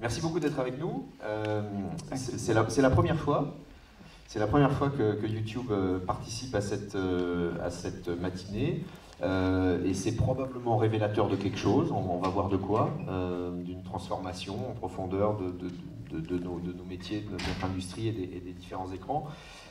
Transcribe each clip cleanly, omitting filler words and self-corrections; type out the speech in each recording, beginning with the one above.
Merci beaucoup d'être avec nous. C'est la première fois. C'est la première fois que YouTube participe à cette matinée. Et c'est probablement révélateur de quelque chose. On va voir de quoi. D'une transformation en profondeur de nos métiers, de notre industrie et des différents écrans.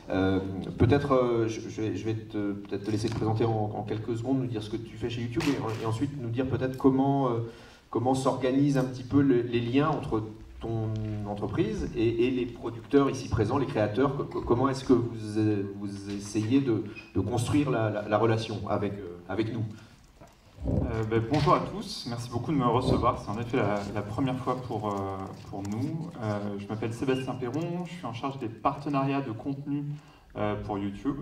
Peut-être, je vais peut-être te laisser te présenter en quelques secondes, nous dire ce que tu fais chez YouTube et ensuite nous dire peut-être comment s'organisent un petit peu les liens entre ton entreprise et les producteurs ici présents, les créateurs. Comment est-ce que vous essayez de construire la relation avec nous? Bonjour à tous, merci beaucoup de me recevoir. C'est en effet la première fois pour nous. Je m'appelle Sébastien Perron, je suis en charge des partenariats de contenu pour YouTube.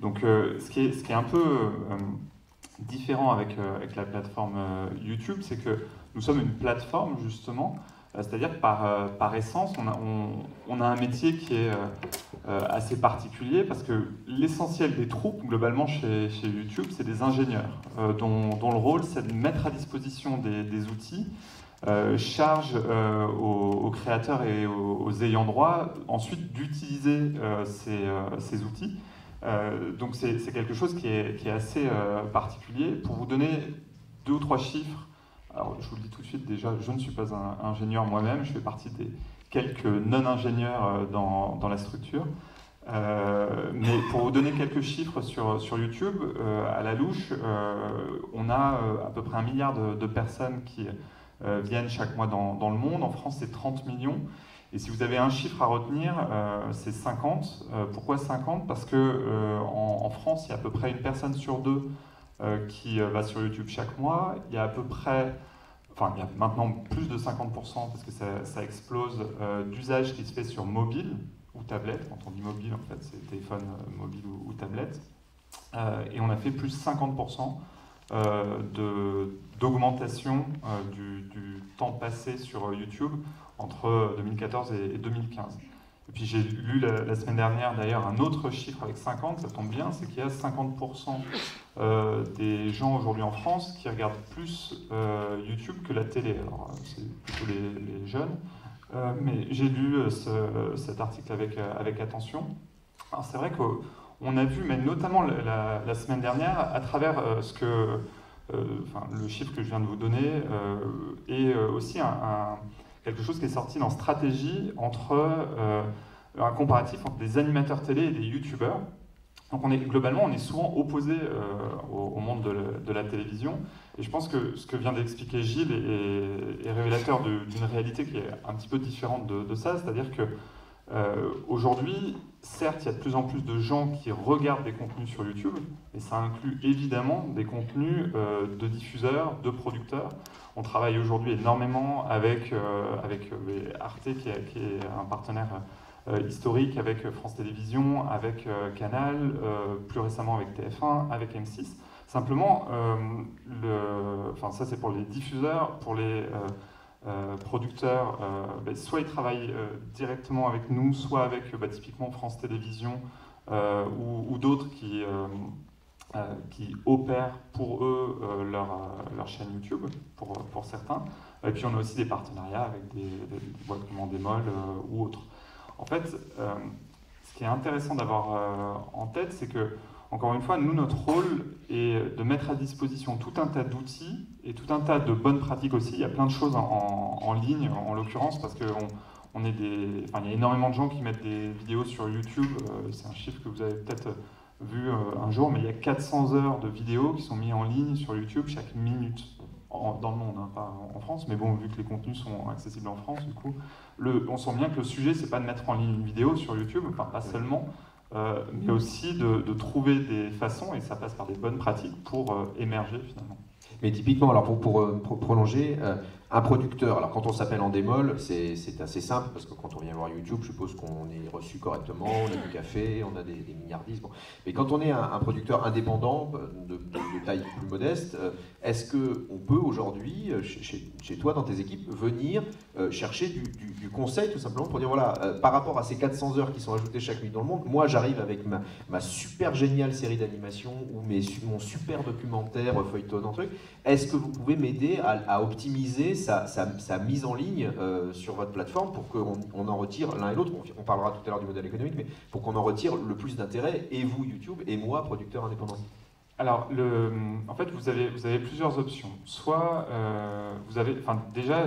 Donc, ce qui est un peu différent avec la plateforme YouTube, c'est que nous sommes une plateforme justement, c'est-à-dire que par essence, on a un métier qui est assez particulier parce que l'essentiel des troupes, globalement, chez YouTube, c'est des ingénieurs dont le rôle, c'est de mettre à disposition des outils, charge aux créateurs et aux ayants droit, ensuite d'utiliser ces outils. Donc c'est quelque chose qui est assez particulier. Pour vous donner 2 ou 3 chiffres, alors je vous le dis tout de suite, déjà, je ne suis pas un ingénieur moi-même, je fais partie des quelques non-ingénieurs dans la structure. Mais pour vous donner quelques chiffres sur YouTube, à la louche, on a à peu près 1 milliard de personnes qui viennent chaque mois dans le monde. En France, c'est 30 millions. Et si vous avez un chiffre à retenir, c'est 50. Pourquoi 50? Parce que en France, il y a à peu près 1 personne sur 2 qui va sur YouTube chaque mois. Il y a à peu près, enfin il y a maintenant plus de 50% parce que ça explose d'usage qui se fait sur mobile ou tablette. Quand on dit mobile, en fait, c'est téléphone mobile ou tablette. Et on a fait plus 50% d'augmentation du temps passé sur YouTube entre 2014 et 2015. Et puis j'ai lu la semaine dernière d'ailleurs un autre chiffre avec 50, ça tombe bien, c'est qu'il y a 50% des gens aujourd'hui en France qui regardent plus YouTube que la télé. Alors c'est plutôt les jeunes, mais j'ai lu cet article avec attention. Alors c'est vrai qu'on a vu, mais notamment la semaine dernière, à travers le chiffre que je viens de vous donner, et aussi quelque chose qui est sorti dans Stratégie entre un comparatif entre des animateurs télé et des youtubeurs. Donc globalement, on est souvent opposé au monde de la télévision. Et je pense que ce que vient d'expliquer Gilles est révélateur d'une réalité qui est un petit peu différente de ça. C'est-à-dire que aujourd'hui, certes, il y a de plus en plus de gens qui regardent des contenus sur YouTube, et ça inclut évidemment des contenus de diffuseurs, de producteurs. On travaille aujourd'hui énormément avec Arte, qui est un partenaire historique avec France Télévisions, avec Canal, plus récemment avec TF1, avec M6. Simplement, ça c'est pour les diffuseurs, pour les producteurs, soit ils travaillent directement avec nous, soit avec typiquement France Télévisions ou d'autres qui opèrent pour eux leur chaîne YouTube, pour certains. Et puis on a aussi des partenariats avec des boîtes comme Endemol ou autres. En fait, ce qui est intéressant d'avoir en tête, c'est que, encore une fois, nous, notre rôle est de mettre à disposition tout un tas d'outils et tout un tas de bonnes pratiques aussi. Il y a plein de choses en ligne, en l'occurrence, parce qu'il y a énormément de gens qui mettent des vidéos sur YouTube. C'est un chiffre que vous avez peut-être vu un jour, mais il y a 400 heures de vidéos qui sont mises en ligne sur YouTube chaque minute. Dans le monde, hein, pas en France, mais bon, vu que les contenus sont accessibles en France, du coup, on sent bien que le sujet, c'est pas de mettre en ligne une vidéo sur YouTube, enfin pas seulement, mais aussi de trouver des façons, et ça passe par des bonnes pratiques, pour émerger finalement. Mais typiquement, alors pour prolonger, un producteur, alors quand on s'appelle Endemol, c'est assez simple, parce que quand on vient voir YouTube, je suppose qu'on est reçu correctement, on a du café, on a des milliardistes. Bon. Mais quand on est un producteur indépendant, de taille plus modeste, est-ce qu'on peut aujourd'hui, chez toi, dans tes équipes, venir chercher du conseil, tout simplement, pour dire, voilà, par rapport à ces 400 heures qui sont ajoutées chaque nuit dans le monde, moi j'arrive avec ma super géniale série d'animation, ou mon super documentaire feuilleton, un truc, Est-ce que vous pouvez m'aider à optimiser sa mise en ligne sur votre plateforme pour qu'on en retire l'un et l'autre, on parlera tout à l'heure du modèle économique, mais pour qu'on en retire le plus d'intérêt, et vous YouTube, et moi producteur indépendant? Alors, en fait, vous avez plusieurs options. Soit vous avez, enfin déjà,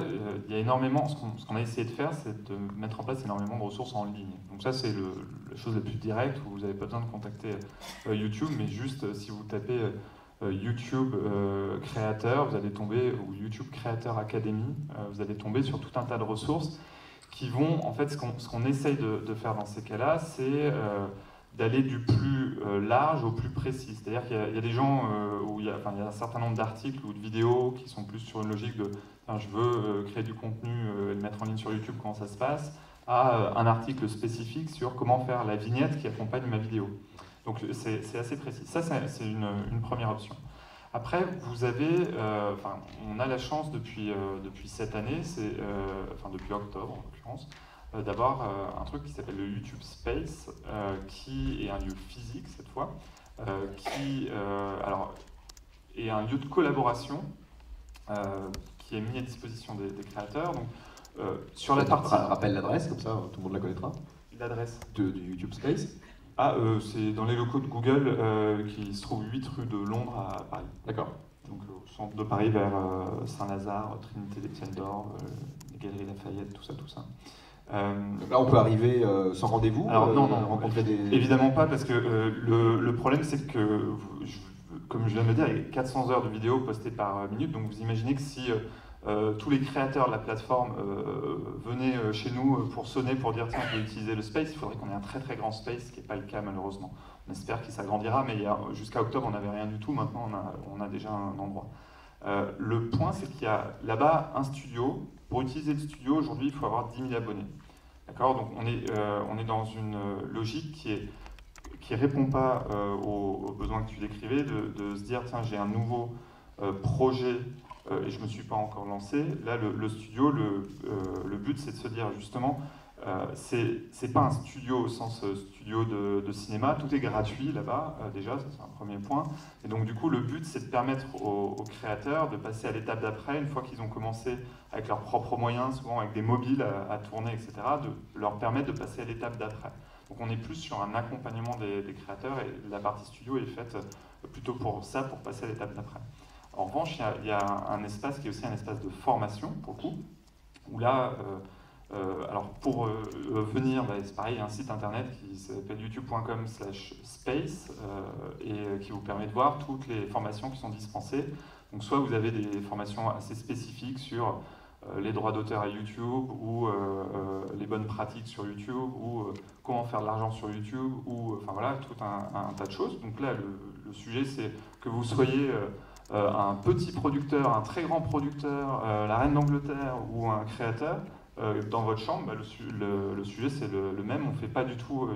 il y a énormément. Ce qu'on a essayé de faire, c'est de mettre en place énormément de ressources en ligne. Donc ça, c'est la chose la plus directe où vous n'avez pas besoin de contacter YouTube, mais juste si vous tapez YouTube créateur, vous allez tomber, ou YouTube créateur Academy, vous allez tomber sur tout un tas de ressources qui vont, en fait, ce qu'on essaye de faire dans ces cas-là, c'est d'aller du plus large au plus précis. C'est-à-dire qu'il y a des gens où il y a un certain nombre d'articles ou de vidéos qui sont plus sur une logique de je veux créer du contenu et le mettre en ligne sur YouTube, comment ça se passe, à un article spécifique sur comment faire la vignette qui accompagne ma vidéo. Donc c'est assez précis. Ça, c'est une première option. Après, vous avez, on a la chance depuis cette année, depuis octobre en l'occurrence, d'avoir un truc qui s'appelle le YouTube Space, qui est un lieu physique cette fois, qui est un lieu de collaboration qui est mis à disposition des créateurs. Donc, sur la partie... Rappelle l'adresse, comme ça tout le monde la connaîtra. L'adresse du YouTube Space. C'est dans les locaux de Google qui se trouve 8 rue de Londres à Paris. D'accord. Donc au centre de Paris vers Saint-Lazare, Trinité d'Étienne d'Or, les Galeries Lafayette, tout ça. Donc là, on peut arriver sans rendez-vous. Alors non, rencontrer évidemment pas, parce que le problème c'est que, comme je viens de le dire, il y a 400 heures de vidéos postées par minute, donc vous imaginez que si tous les créateurs de la plateforme venaient chez nous pour sonner, pour dire tiens, on peut utiliser le space, il faudrait qu'on ait un très très grand space, ce qui n'est pas le cas malheureusement. On espère qu'il s'agrandira, mais jusqu'à octobre on n'avait rien du tout, maintenant on a déjà un endroit. Le point c'est qu'il y a là-bas un studio. Pour utiliser le studio, aujourd'hui, il faut avoir 10 000 abonnés. D'accord? Donc on est dans une logique qui répond pas aux besoins que tu décrivais, de se dire tiens, j'ai un nouveau projet et je me suis pas encore lancé. Là, le studio, le but, c'est de se dire justement, c'est pas un studio au sens studio de cinéma, tout est gratuit là-bas, déjà, ça c'est un premier point. Et donc du coup, le but, c'est de permettre aux créateurs de passer à l'étape d'après, une fois qu'ils ont commencé avec leurs propres moyens, souvent avec des mobiles à tourner, etc., de leur permettre de passer à l'étape d'après. Donc on est plus sur un accompagnement des créateurs, et la partie studio est faite plutôt pour ça, pour passer à l'étape d'après. En revanche, il y a un espace qui est aussi un espace de formation, pour le coup, où là, alors pour venir, c'est pareil, il y a un site internet qui s'appelle youtube.com/space et qui vous permet de voir toutes les formations qui sont dispensées. Donc soit vous avez des formations assez spécifiques sur les droits d'auteur à YouTube, ou les bonnes pratiques sur YouTube, ou comment faire de l'argent sur YouTube, ou enfin voilà, tout un tas de choses. Donc là, le sujet, c'est que vous soyez un petit producteur, un très grand producteur, la reine d'Angleterre ou un créateur, dans votre chambre, le sujet c'est le même, on ne fait pas du tout,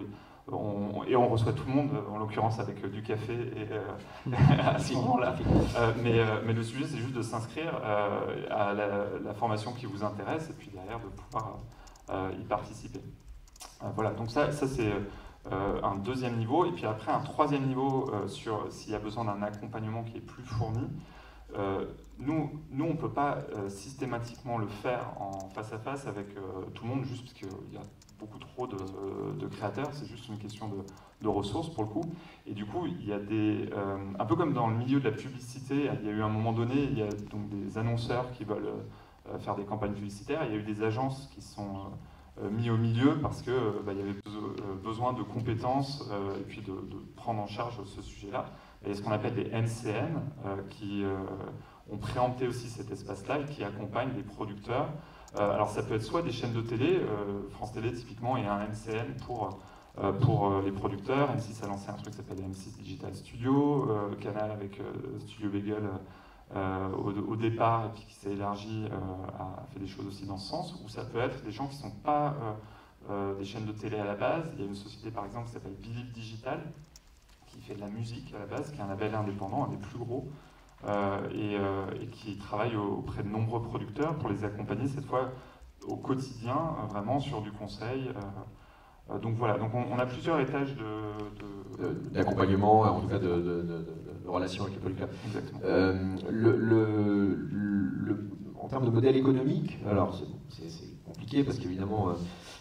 et on reçoit tout le monde, en l'occurrence avec du café et, à ce moment-là. Mais le sujet c'est juste de s'inscrire à la formation qui vous intéresse et puis derrière de pouvoir y participer. Voilà, donc ça c'est un deuxième niveau, et puis après un troisième niveau sur s'il y a besoin d'un accompagnement qui est plus fourni. Nous on ne peut pas systématiquement le faire en face à face avec tout le monde, juste parce qu'il y a beaucoup trop de créateurs, c'est juste une question de ressources pour le coup. Et du coup, il y a un peu comme dans le milieu de la publicité, il y a eu un moment donné, il y a donc des annonceurs qui veulent faire des campagnes publicitaires, il y a eu des agences qui sont mis au milieu parce qu'il y avait besoin de compétences et puis de prendre en charge ce sujet-là. Et ce qu'on appelle des MCN qui ont préempté aussi cet espace-là et qui accompagnent les producteurs. Alors ça peut être soit des chaînes de télé, France Télé typiquement, et un MCN pour les producteurs. M6 a lancé un truc qui s'appelle M6 Digital Studio, Canal avec Studio Bagel au départ, et puis qui s'est élargi, a fait des choses aussi dans ce sens, ou ça peut être des gens qui ne sont pas des chaînes de télé à la base. Il y a une société par exemple qui s'appelle Believe Digital, qui fait de la musique à la base, qui est un label indépendant, un des plus gros, et qui travaille auprès de nombreux producteurs pour les accompagner cette fois au quotidien, vraiment sur du conseil, Donc voilà, donc on a plusieurs étages d'accompagnement, en tout cas de relation avec les producteurs. Exactement. En termes de modèle économique, alors c'est compliqué parce qu'évidemment,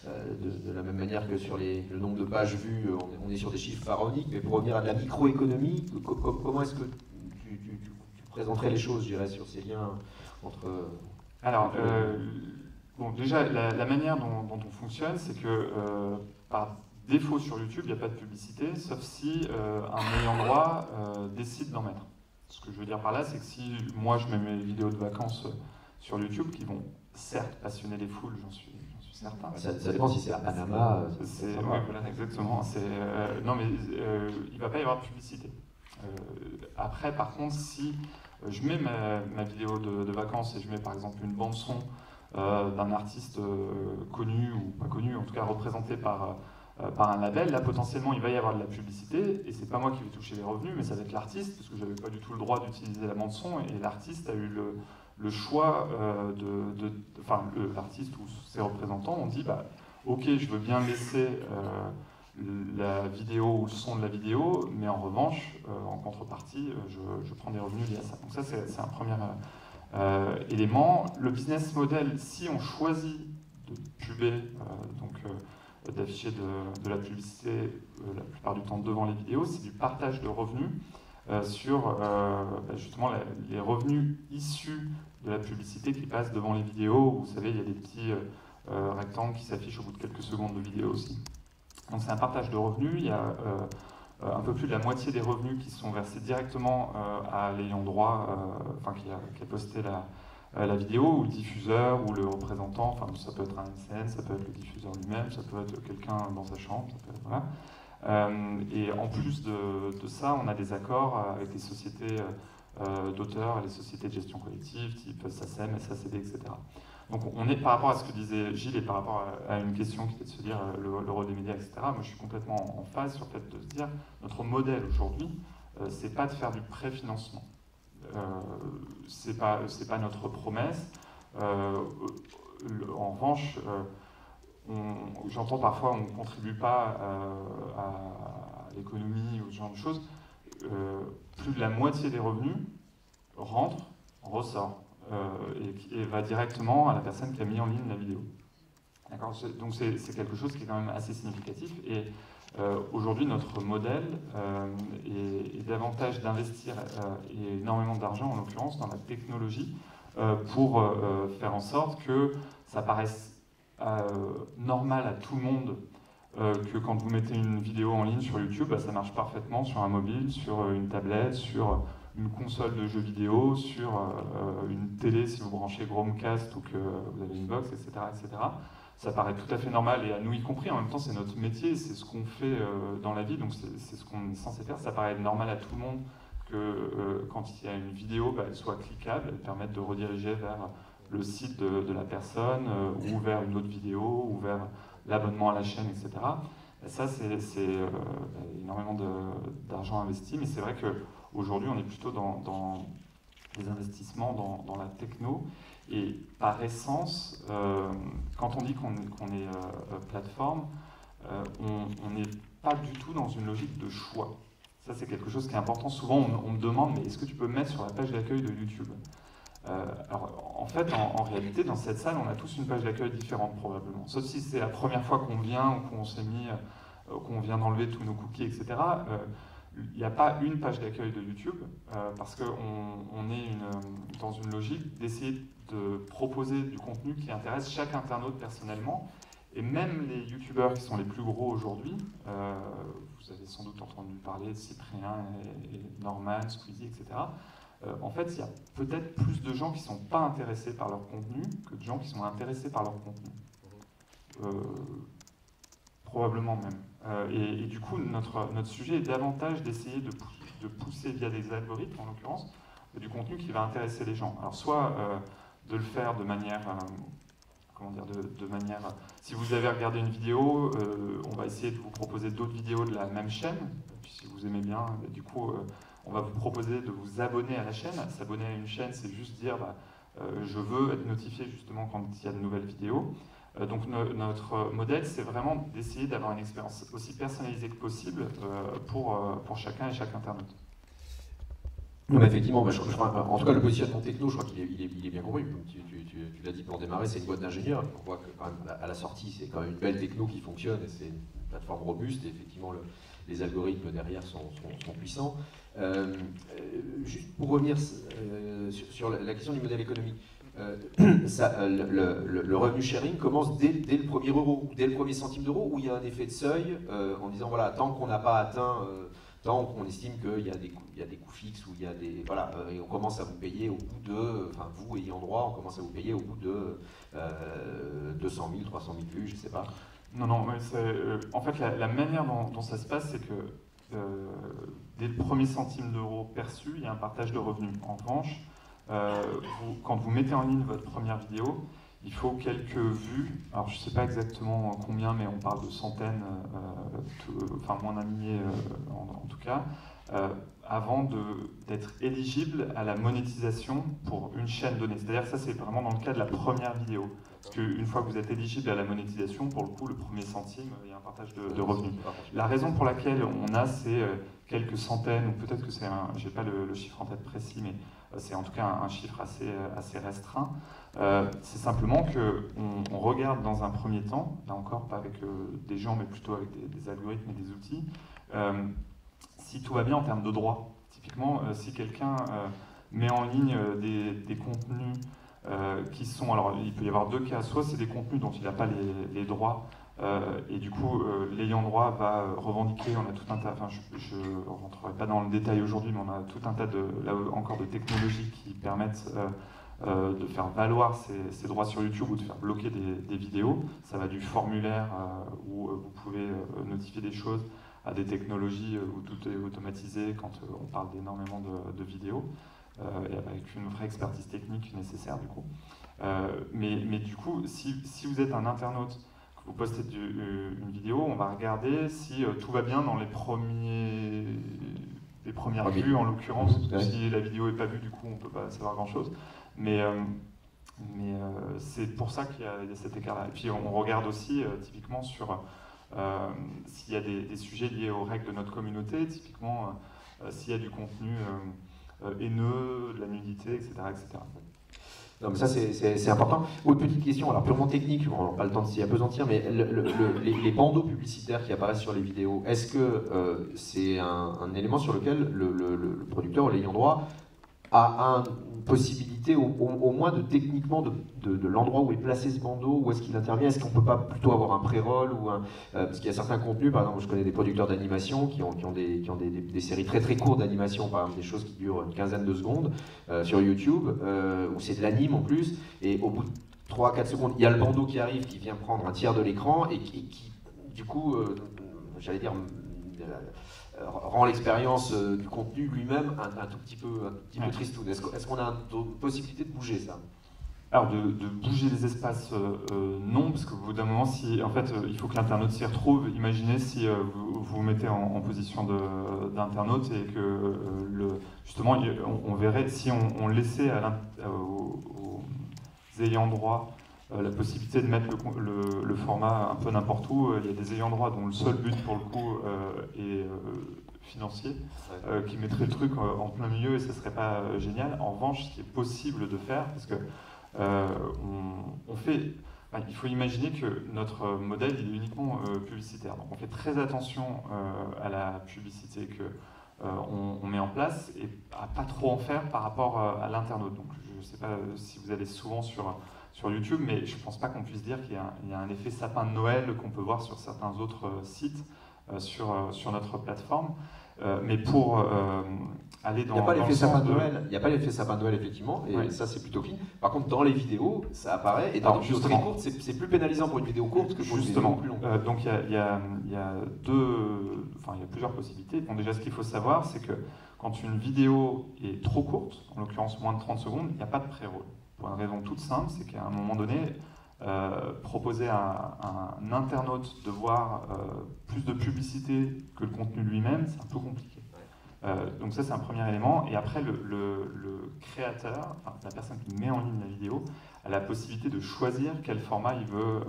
de la même manière que sur le nombre de pages vues, on est sur des chiffres pharaoniques, mais pour revenir à de la microéconomie, comment est-ce que tu présenterais les choses, je dirais, sur ces liens entre... Alors, bon, déjà, la manière dont on fonctionne, c'est que par défaut sur YouTube, il n'y a pas de publicité, sauf si un ayant droit décide d'en mettre. Ce que je veux dire par là, c'est que si moi je mets mes vidéos de vacances sur YouTube, qui vont certes passionner les foules, j'en suis certain. Ça dépend si c'est à Panama. Oui, voilà, exactement. Non, mais il ne va pas y avoir de publicité. Après, par contre, si je mets ma vidéo de vacances et je mets par exemple une bande-son d'un artiste connu ou pas connu, en tout cas représenté par un label, là potentiellement il va y avoir de la publicité et c'est pas moi qui vais toucher les revenus, mais ça va être l'artiste, parce que j'avais pas du tout le droit d'utiliser la bande-son et l'artiste a eu le choix l'artiste ou ses représentants ont dit bah ok, je veux bien laisser la vidéo ou le son de la vidéo, mais en revanche, en contrepartie, je prends des revenus liés à ça. Donc ça, c'est un premier élément. Le business model, si on choisit de puber, d'afficher de la publicité la plupart du temps devant les vidéos, c'est du partage de revenus sur justement les revenus issus de la publicité qui passe devant les vidéos. Vous savez, il y a des petits rectangles qui s'affichent au bout de quelques secondes de vidéo aussi. Donc c'est un partage de revenus, il y a un peu plus de la moitié des revenus qui sont versés directement à l'ayant droit, qui a posté la vidéo, ou le diffuseur, ou le représentant, enfin ça peut être un MCN, ça peut être le diffuseur lui-même, ça peut être quelqu'un dans sa chambre, ça peut être, voilà. Et en plus de ça, on a des accords avec les sociétés d'auteurs, les sociétés de gestion collective, type SACEM, SACD, etc. Donc on est, par rapport à ce que disait Gilles et par rapport à une question qui était de se dire le rôle des médias, etc., moi je suis complètement en phase sur le fait de se dire notre modèle aujourd'hui, c'est pas de faire du préfinancement. C'est pas notre promesse. En revanche, j'entends parfois on ne contribue pas à l'économie ou ce genre de choses. Plus de la moitié des revenus ressort. Et va directement à la personne qui a mis en ligne la vidéo. Donc c'est quelque chose qui est quand même assez significatif. Et aujourd'hui, notre modèle est davantage d'investir énormément d'argent, en l'occurrence, dans la technologie pour faire en sorte que ça paraisse normal à tout le monde que quand vous mettez une vidéo en ligne sur YouTube, ça marche parfaitement sur un mobile, sur une tablette, sur une console de jeux vidéo, sur une télé si vous branchez Chromecast ou que vous avez une box, etc., etc. Ça paraît tout à fait normal, et à nous y compris. En même temps, c'est notre métier, c'est ce qu'on fait dans la vie, donc c'est ce qu'on est censé faire. Ça paraît normal à tout le monde que quand il y a une vidéo, elle soit cliquable, elle permette de rediriger vers le site de la personne, ou vers une autre vidéo, ou vers l'abonnement à la chaîne, etc. Et ça, c'est énormément d'argent investi, mais c'est vrai qu'aujourd'hui, on est plutôt dans les investissements dans la techno. Et par essence, quand on dit qu'on est plateforme, on n'est pas du tout dans une logique de choix. Ça, c'est quelque chose qui est important. Souvent, on me demande, mais est-ce que tu peux me mettre sur la page d'accueil de YouTube ? Alors, en fait, en réalité, dans cette salle, on a tous une page d'accueil différente, probablement. Sauf si c'est la première fois qu'on vient, ou qu'on vient d'enlever tous nos cookies, etc. Il n'y a pas une page d'accueil de YouTube, parce qu'on est dans une logique d'essayer de proposer du contenu qui intéresse chaque internaute personnellement. Et même les youtubeurs qui sont les plus gros aujourd'hui, vous avez sans doute entendu parler de Cyprien et Norman, Squeezie, etc. En fait, il y a peut-être plus de gens qui ne sont pas intéressés par leur contenu que de gens qui sont intéressés par leur contenu. Probablement même. Et du coup, notre sujet est davantage d'essayer de pousser via des algorithmes, en l'occurrence, du contenu qui va intéresser les gens. Alors, soit de le faire de manière... si vous avez regardé une vidéo, on va essayer de vous proposer d'autres vidéos de la même chaîne. Puis si vous aimez bien, du coup, on va vous proposer de vous abonner à la chaîne. S'abonner à une chaîne, c'est juste dire je veux être notifié justement quand il y a de nouvelles vidéos. Donc notre modèle, c'est vraiment d'essayer d'avoir une expérience aussi personnalisée que possible pour chacun et chaque internaute. Non, mais effectivement, en tout cas, le positionnement techno, je crois qu'il est bien compris. Comme tu l'as dit pour démarrer, c'est une boîte d'ingénieurs. On voit que quand même, à la sortie, c'est quand même une belle techno qui fonctionne et c'est une plateforme robuste. Et effectivement, les algorithmes derrière sont puissants. Juste pour revenir sur la question du modèle économique, le revenu sharing commence dès le premier euro, dès le premier centime d'euro, où il y a un effet de seuil en disant voilà, tant qu'on n'a pas atteint. Tant qu'on estime qu'il y a des coûts fixes ou il y a des voilà et on commence à vous payer au bout de, enfin vous ayant droit, on commence à vous payer au bout de 200 000, 300 000 vues, je ne sais pas. Non, en fait la manière dont ça se passe, c'est que dès le premier centime d'euro perçu, il y a un partage de revenus. En revanche, quand vous mettez en ligne votre première vidéo, il faut quelques vues, alors je ne sais pas exactement combien, mais on parle de centaines, enfin moins d'un millier en tout cas, avant d'être éligible à la monétisation pour une chaîne donnée. C'est-à-dire que ça, c'est vraiment dans le cas de la première vidéo. Parce qu'une fois que vous êtes éligible à la monétisation, pour le coup, le premier centime, il y a un partage de revenus. La raison pour laquelle on a ces quelques centaines, ou peut-être que c'est je n'ai pas le chiffre en tête précis, mais c'est en tout cas un chiffre assez restreint. C'est simplement qu'on regarde dans un premier temps, là encore pas avec des gens, mais plutôt avec des algorithmes et des outils, si tout va bien en termes de droits. Typiquement, si quelqu'un met en ligne des contenus qui sont... Alors, il peut y avoir deux cas. Soit c'est des contenus dont il n'a pas les droits, et du coup, l'ayant droit va revendiquer, on a tout un tas... Enfin, je ne rentrerai pas dans le détail aujourd'hui, mais on a tout un tas encore de technologies qui permettent... de faire valoir ses droits sur YouTube ou de faire bloquer des vidéos. Ça va du formulaire où vous pouvez notifier des choses à des technologies où tout est automatisé quand on parle d'énormément de vidéos, et avec une vraie expertise technique nécessaire du coup. Mais du coup, si vous êtes un internaute, que vous postez une vidéo, on va regarder si tout va bien dans les premières vues en l'occurrence. Si la vidéo n'est pas vue, du coup, on ne peut pas savoir grand-chose. Mais c'est pour ça qu'il y a cet écart-là. Et puis on regarde aussi typiquement sur s'il y a des sujets liés aux règles de notre communauté, typiquement s'il y a du contenu haineux, de la nudité, etc. etc. Non, mais ça c'est important. Autre petite question, alors purement technique, on n'a pas le temps de s'y apesantir, mais les bandeaux publicitaires qui apparaissent sur les vidéos, est-ce que c'est un élément sur lequel le producteur ou l'ayant droit a une possibilité au moins techniquement de l'endroit où est placé ce bandeau, où est-ce qu'il intervient? Est-ce qu'on ne peut pas plutôt avoir un pré-roll parce qu'il y a certains contenus, par exemple je connais des producteurs d'animation qui ont des séries très très courtes d'animation, par exemple des choses qui durent une quinzaine de secondes sur YouTube, où c'est de l'anime en plus, et au bout de 3-4 secondes, il y a le bandeau qui arrive, qui vient prendre un tiers de l'écran et qui du coup, j'allais dire... rend l'expérience du contenu lui-même un tout petit peu tristoun. Est-ce qu'on a une possibilité de bouger ça? Alors de bouger les espaces, non, parce qu'au bout d'un moment, en fait, il faut que l'internaute s'y retrouve. Imaginez si vous vous mettez en position d'internaute et que justement, on verrait si on laissait aux ayants droit la possibilité de mettre le format un peu n'importe où. Il y a des ayants droit dont le seul but pour le coup est financier, qui mettraient le truc en plein milieu et ce serait pas génial. En revanche, ce qui est possible de faire, parce que il faut imaginer que notre modèle il est uniquement publicitaire. Donc on fait très attention à la publicité qu'on met en place et à pas trop en faire par rapport à l'internaute. Donc je ne sais pas si vous allez souvent sur YouTube, mais je ne pense pas qu'on puisse dire qu'il y a un effet sapin de Noël qu'on peut voir sur certains autres sites sur notre plateforme. Mais pour aller dans... Il n'y a pas l'effet sapin de Noël, il n'y a pas l'effet sapin de Noël effectivement, et ouais. Ça c'est plutôt clean. Par contre dans les vidéos, ça apparaît, et dans les vidéos très courtes, c'est plus pénalisant pour une vidéo courte que pour une vidéo plus longue. Donc il y a plusieurs possibilités. Bon, déjà ce qu'il faut savoir, c'est que quand une vidéo est trop courte, en l'occurrence moins de 30 secondes, il n'y a pas de pré-roll. Pour une raison toute simple, c'est qu'à un moment donné, proposer à un internaute de voir plus de publicité que le contenu lui-même, c'est un peu compliqué. Donc ça, c'est un premier élément. Et après, le créateur, enfin, la personne qui met en ligne la vidéo, a la possibilité de choisir quel format il veut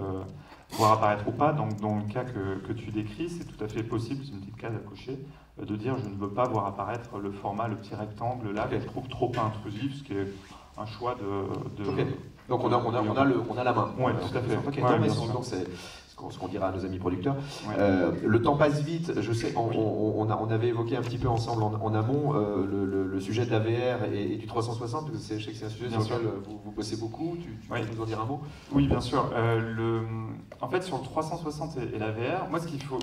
voir apparaître ou pas. Donc, dans le cas que tu décris, c'est tout à fait possible, c'est une petite case à cocher, de dire je ne veux pas voir apparaître le format, le petit rectangle là, que je trouve trop intrusif, ce qui est un choix de okay. Donc on a la main. Oui, tout à fait. Okay. Ouais, donc c'est ce qu'on dira à nos amis producteurs. Ouais. Le temps passe vite, je sais, on avait évoqué un petit peu ensemble en amont le sujet de la VR et du 360, parce que je sais que c'est un sujet sur lequel vous bossez beaucoup, tu peux nous en dire un mot? Oui, bien sûr. En fait, sur le 360 et la VR, moi ce qu'il faut...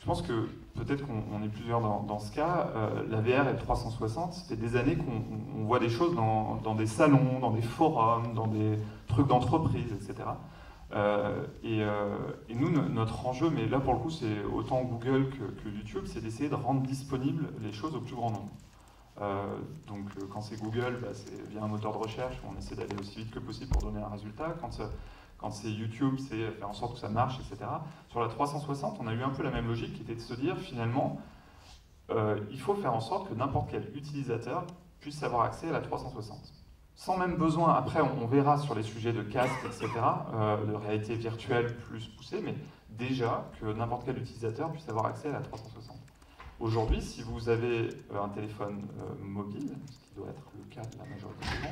Je pense que peut-être qu'on est plusieurs dans ce cas. La VR et le 360, ça fait des années qu'on voit des choses dans des salons, dans des forums, dans des trucs d'entreprise, etc. Et nous, notre enjeu, mais là pour le coup, c'est autant Google que YouTube, c'est d'essayer de rendre disponibles les choses au plus grand nombre. Donc quand c'est Google, c'est via un moteur de recherche, on essaie d'aller aussi vite que possible pour donner un résultat. Quand c'est YouTube, c'est faire en sorte que ça marche, etc. Sur la 360, on a eu un peu la même logique, qui était de se dire, finalement, il faut faire en sorte que n'importe quel utilisateur puisse avoir accès à la 360. Sans même besoin, après on verra sur les sujets de casque, etc., de réalité virtuelle plus poussée, mais déjà que n'importe quel utilisateur puisse avoir accès à la 360. Aujourd'hui, si vous avez un téléphone mobile, ce qui doit être le cas de la majorité des gens,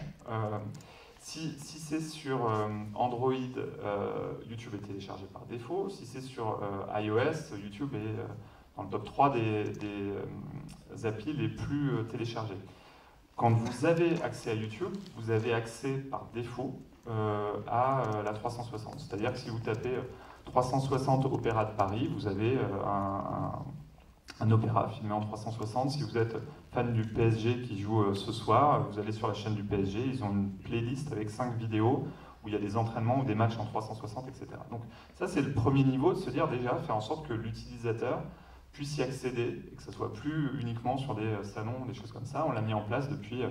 si c'est sur Android, YouTube est téléchargé par défaut. Si c'est sur iOS, YouTube est dans le top 3 des applis les plus téléchargés. Quand vous avez accès à YouTube, vous avez accès par défaut à la 360. C'est-à-dire que si vous tapez 360 Opéra de Paris, vous avez un opéra filmé en 360. Si vous êtes fan du PSG qui joue ce soir, vous allez sur la chaîne du PSG, ils ont une playlist avec 5 vidéos où il y a des entraînements ou des matchs en 360, etc. Donc ça, c'est le premier niveau, de se dire déjà, faire en sorte que l'utilisateur puisse y accéder, et que ce soit plus uniquement sur des salons, des choses comme ça. On l'a mis en place depuis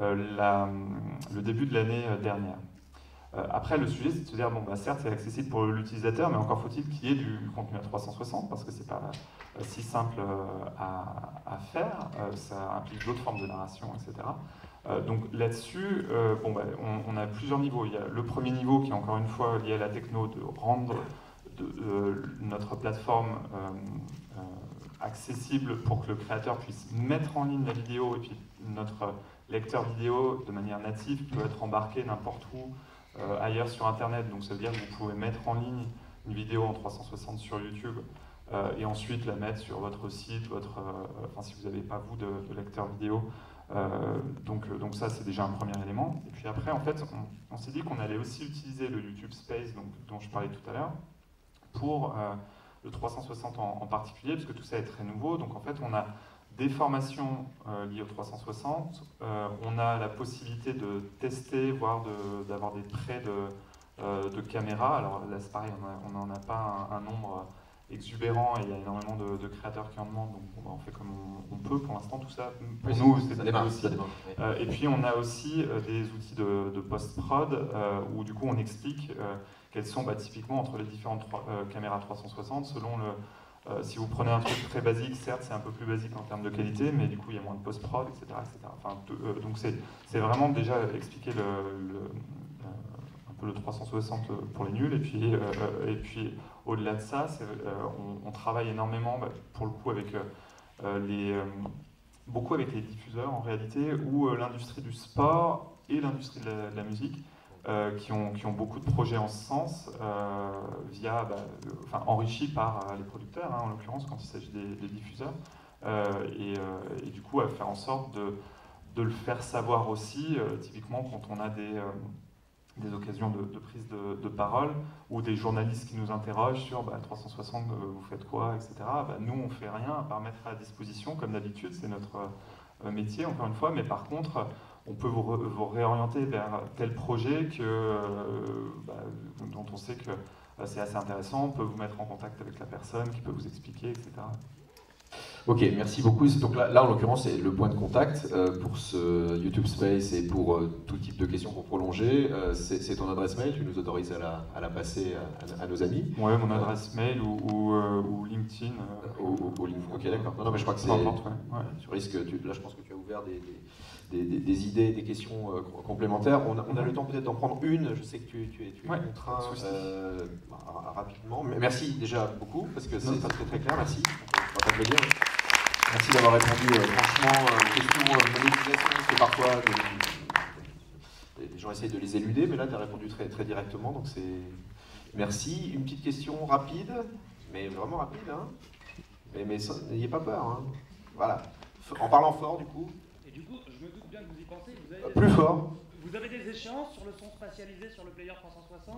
le début de l'année dernière. Après, le sujet, c'est de se dire, bon, certes, c'est accessible pour l'utilisateur, mais encore faut-il qu'il y ait du contenu à 360, parce que c'est pas si simple à faire, ça implique d'autres formes de narration, etc. Donc là-dessus, on a plusieurs niveaux. Il y a le premier niveau qui est encore une fois lié à la techno, de rendre notre plateforme accessible pour que le créateur puisse mettre en ligne la vidéo, et puis notre lecteur vidéo de manière native peut être embarqué n'importe où ailleurs sur Internet. Donc ça veut dire que vous pouvez mettre en ligne une vidéo en 360 sur YouTube et ensuite la mettre sur votre site, si vous n'avez pas vous de lecteur vidéo. Donc ça, c'est déjà un premier élément. Et puis après, en fait, on s'est dit qu'on allait aussi utiliser le YouTube Space dont je parlais tout à l'heure pour le 360 en particulier, parce que tout ça est très nouveau. Donc en fait, on a des formations liées au 360, on a la possibilité de tester, voire d'avoir des prêts de caméras. Alors là, c'est pareil, on n'en a pas un nombre exubérant et il y a énormément de créateurs qui en demandent, donc on fait comme on peut pour l'instant. Tout ça, pour nous, c'est aussi. Et puis on a aussi des outils de post-prod où du coup on explique quelles sont typiquement entre les différentes caméras 360 selon si vous prenez un truc très basique, certes c'est un peu plus basique en termes de qualité, mais du coup il y a moins de post-prod, etc. Donc c'est vraiment déjà expliquer un peu le 360 pour les nuls, et puis au-delà de ça, on travaille énormément pour le coup avec beaucoup avec les diffuseurs en réalité, ou l'industrie du sport et l'industrie de la musique. Qui ont beaucoup de projets en ce sens, enrichis par les producteurs, en l'occurrence quand il s'agit des diffuseurs, et du coup à faire en sorte de le faire savoir aussi, typiquement quand on a des occasions de prise de parole, ou des journalistes qui nous interrogent sur 360, vous faites quoi, etc. Nous on fait rien à part mettre à disposition, comme d'habitude, c'est notre métier encore une fois, mais par contre on peut vous réorienter vers tel projet dont on sait que c'est assez intéressant, on peut vous mettre en contact avec la personne qui peut vous expliquer, etc. Ok, merci beaucoup. Donc là en l'occurrence, c'est le point de contact pour ce YouTube Space et pour tout type de questions pour prolonger. C'est ton adresse mail, tu nous autorises à la passer à nos amis. Ouais, mon adresse mail ou LinkedIn. Ou LinkedIn. Ok, d'accord. Non, mais je crois que c'est. Tu risques. Là, je pense que tu as ouvert des idées, des questions complémentaires. On a le temps peut-être d'en prendre une. Je sais que tu es contraint rapidement. Mais merci déjà beaucoup parce que c'est très très clair. Merci. On va pas te le dire. Merci d'avoir répondu franchement aux questions monétisation, parce que parfois les gens essayent de les éluder, mais là tu as répondu très, très directement, donc c'est... Merci. Une petite question rapide, mais vraiment rapide, hein. Mais n'ayez pas peur, hein. Voilà. En parlant fort du coup. Et du coup, je me doute bien que vous y pensez, plus fort. Vous avez des échéances sur le son spatialisé sur le Player 360 ?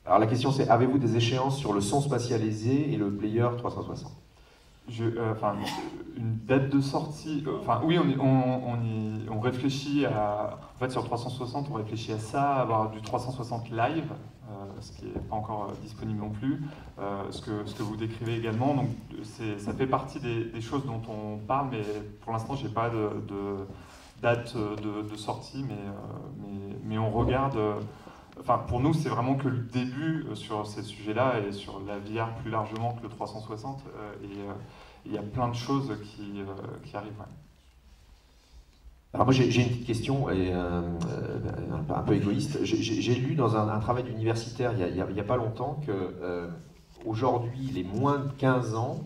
Alors la question c'est, avez-vous des échéances sur le son spatialisé et le Player 360 ? Une date de sortie, oui, on réfléchit à, en fait sur 360 on réfléchit à ça, à avoir du 360 live, ce qui n'est pas encore disponible non plus, ce que vous décrivez également, donc ça fait partie des choses dont on parle, mais pour l'instant j'ai pas de date de sortie, mais on regarde. Enfin, pour nous, c'est vraiment que le début sur ces sujets-là et sur la VR plus largement que le 360. Et il y a plein de choses qui arrivent. Ouais. Alors moi, j'ai une petite question, et, un peu égoïste. J'ai lu dans un travail d'universitaire il y a pas longtemps que aujourd'hui, les moins de 15 ans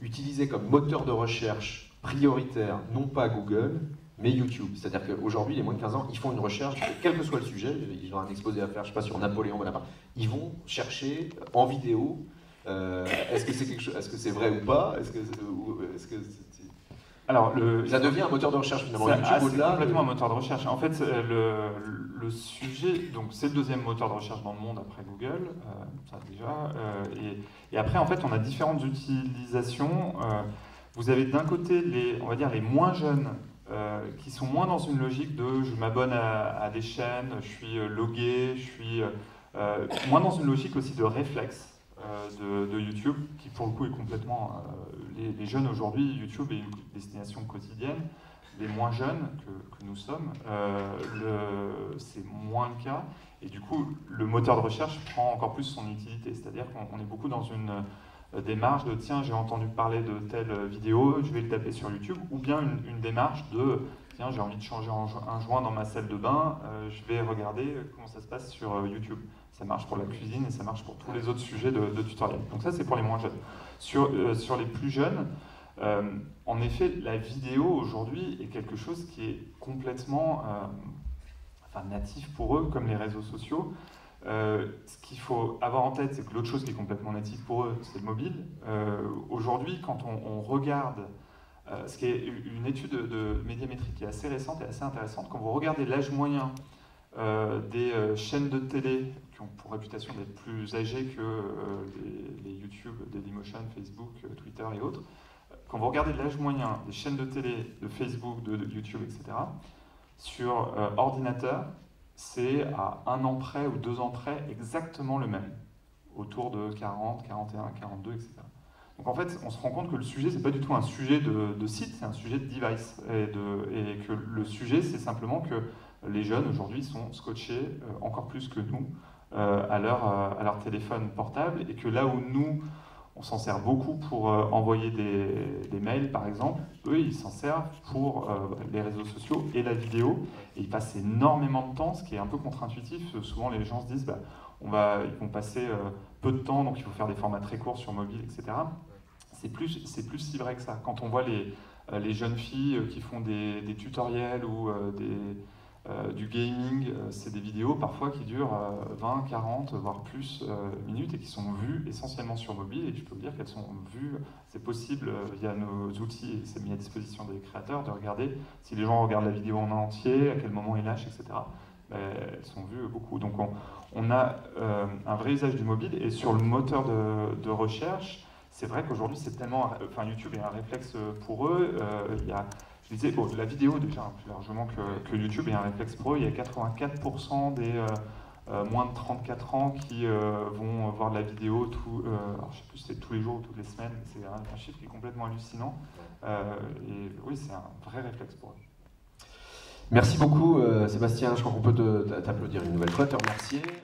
utilisaient comme moteur de recherche prioritaire, non pas Google, mais YouTube. C'est-à-dire qu'aujourd'hui, les moins de 15 ans, ils font une recherche, quel que soit le sujet, ils ont un exposé à faire, je ne sais pas, sur Napoléon Bonaparte, ils vont chercher en vidéo, est-ce que c'est quelque chose, est-ce que c'est vrai ou pas, Alors, ça devient un moteur de recherche finalement. C'est complètement un moteur de recherche. En fait, le sujet, donc c'est le deuxième moteur de recherche dans le monde après Google, ça déjà. Et après, en fait, on a différentes utilisations. Vous avez d'un côté on va dire les moins jeunes, qui sont moins dans une logique de je m'abonne à des chaînes, je suis logué, je suis moins dans une logique aussi de réflexe de YouTube, qui pour le coup est complètement... les jeunes aujourd'hui, YouTube est une destination quotidienne. Les moins jeunes que nous sommes, c'est moins le cas. Et du coup, le moteur de recherche prend encore plus son utilité. C'est-à-dire qu'on est beaucoup dans une démarche de tiens, j'ai entendu parler de telle vidéo, je vais le taper sur YouTube, ou bien une démarche de tiens, j'ai envie de changer un joint dans ma salle de bain, je vais regarder comment ça se passe sur YouTube. Ça marche pour la cuisine et ça marche pour tous les autres sujets de tutoriel. Donc ça, c'est pour les moins jeunes. Sur les plus jeunes, en effet, la vidéo aujourd'hui est quelque chose qui est complètement natif pour eux, comme les réseaux sociaux. Ce qu'il faut avoir en tête, c'est que l'autre chose qui est complètement native pour eux, c'est le mobile. Aujourd'hui, quand on regarde, ce qui est une étude de médiamétrie qui est assez récente et assez intéressante, quand vous regardez l'âge moyen des chaînes de télé qui ont pour réputation d'être plus âgées que les YouTube, Dailymotion, Facebook, Twitter et autres, quand vous regardez l'âge moyen des chaînes de télé, de Facebook, de YouTube, etc., sur ordinateur, c'est à 1 an près ou 2 ans près exactement le même, autour de 40, 41, 42, etc. Donc en fait, on se rend compte que le sujet, c'est pas du tout un sujet de site, c'est un sujet de device. Et que le sujet, c'est simplement que les jeunes aujourd'hui sont scotchés encore plus que nous à leur téléphone portable, et que là où nous, on s'en sert beaucoup pour envoyer des mails, par exemple, eux, ils s'en servent pour les réseaux sociaux et la vidéo, et ils passent énormément de temps, ce qui est un peu contre-intuitif. Souvent, les gens se disent, ils vont passer peu de temps, donc il faut faire des formats très courts sur mobile, etc. C'est plus si vrai que ça. Quand on voit les jeunes filles qui font des tutoriels ou du gaming, c'est des vidéos parfois qui durent 20, 40, voire plus minutes, et qui sont vues essentiellement sur mobile, et je peux vous dire qu'elles sont vues, c'est possible via nos outils, et c'est mis à disposition des créateurs de regarder si les gens regardent la vidéo en entier, à quel moment ils lâchent, etc. Elles sont vues beaucoup. Donc on a un vrai usage du mobile, et sur le moteur de recherche, c'est vrai qu'aujourd'hui c'est tellement... YouTube est un réflexe pour eux, je disais, la vidéo déjà, plus largement que YouTube est un réflexe pour eux. Il y a 84% moins de 34 ans qui vont voir de la vidéo alors je sais plus si c'est tous les jours ou toutes les semaines, c'est un chiffre qui est complètement hallucinant. Et oui, c'est un vrai réflexe pour eux. Merci beaucoup Sébastien, je crois qu'on peut t'applaudir une nouvelle fois, te remercier.